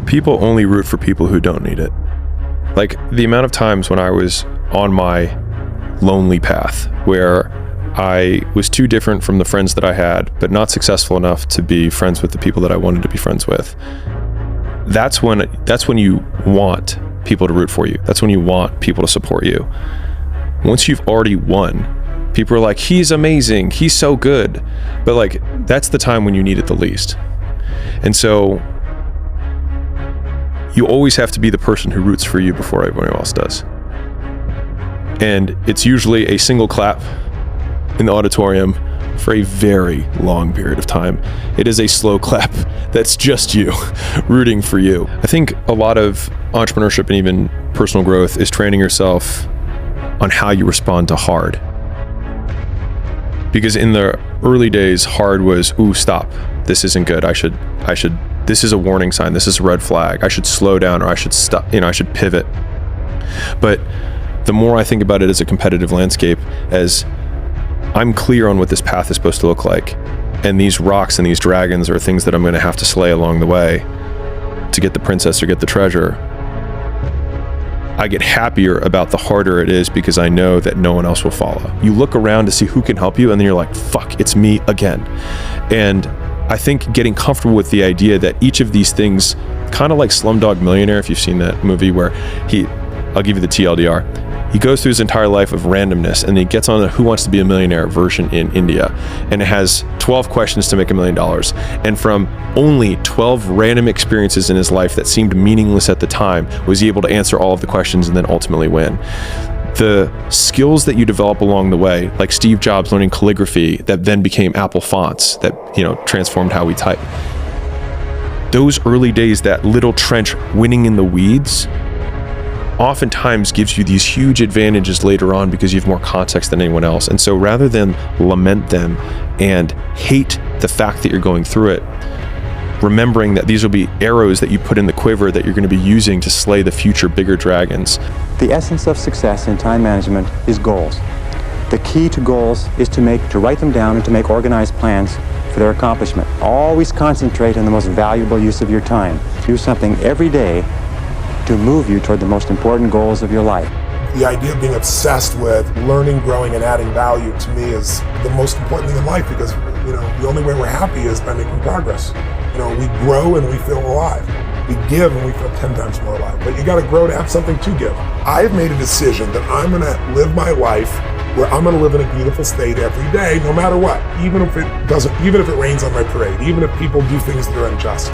People only root for people who don't need it. Like, the amount of times when I was on my lonely path where I was too different from the friends that I had, but not successful enough to be friends with the people that I wanted to be friends with. That's when you want people to root for you. That's when you want people to support you. Once you've already won, people are like, he's amazing, he's so good. But like, that's the time when you need it the least. And so you always have to be the person who roots for you before everyone else does. And it's usually a single clap in the auditorium for a very long period of time. It is a slow clap that's just you rooting for you. I think a lot of entrepreneurship and even personal growth is training yourself on how you respond to hard. Because in the early days, hard was, ooh, stop, this isn't good. I should, this is a warning sign. This is a red flag. I should slow down, or I should stop, I should pivot. But the more I think about it as a competitive landscape, as I'm clear on what this path is supposed to look like, and these rocks and these dragons are things that I'm going to have to slay along the way to get the princess or get the treasure, I get happier about the harder it is because I know that no one else will follow. You look around to see who can help you, and then you're like, fuck, it's me again. And I think getting comfortable with the idea that each of these things, kind of like Slumdog Millionaire, if you've seen that movie where I'll give you the TLDR, he goes through his entire life of randomness, and he gets on the Who Wants to Be a Millionaire version in India, and it has 12 questions to make $1 million. And from only 12 random experiences in his life that seemed meaningless at the time, was he able to answer all of the questions and then ultimately win. The skills that you develop along the way, like Steve Jobs learning calligraphy that then became Apple fonts that, transformed how we type. Those early days, that little trench winning in the weeds, oftentimes gives you these huge advantages later on because you have more context than anyone else. And so rather than lament them and hate the fact that you're going through it, remembering that these will be arrows that you put in the quiver that you're going to be using to slay the future bigger dragons. The essence of success in time management is goals. The key to goals is to write them down and to make organized plans for their accomplishment. Always concentrate on the most valuable use of your time. Do something every day to move you toward the most important goals of your life. The idea of being obsessed with learning, growing, and adding value to me is the most important thing in life, because the only way we're happy is by making progress. We grow and we feel alive. We give and we feel 10 times more alive. But you got to grow to have something to give. I've made a decision that I'm going to live my life where I'm going to live in a beautiful state every day, no matter what. Even if it rains on my parade, even if people do things that are unjust.